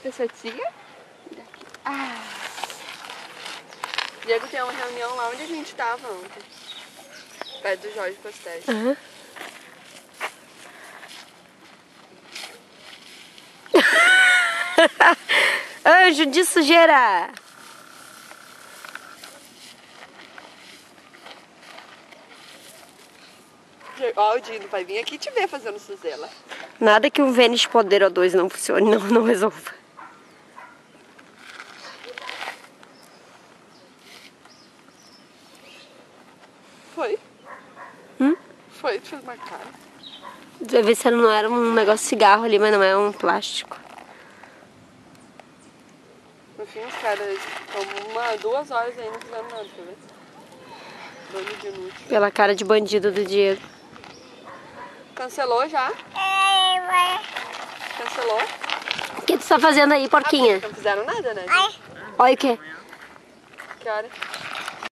Essa tia? Ah. Diego tem uma reunião lá onde a gente tava ontem. Perto do Jorge Postel. Uhum. Anjo de sujeira! Ó, o Dino vai vir aqui te ver fazendo suzela. Nada que um Vênus Poder O2 não funcione, não resolva. Foi? Foi, fez uma cara. Vai ver se não era um negócio de cigarro ali, mas não é um plástico. No fim, os caras estão 2 horas aí não fizeram nada, quer ver? Bando de inútil. Pela cara de bandido do Diego. Cancelou já? Cancelou? O que tu tá fazendo aí, porquinha? Não fizeram nada, né? Olha o quê? Que hora?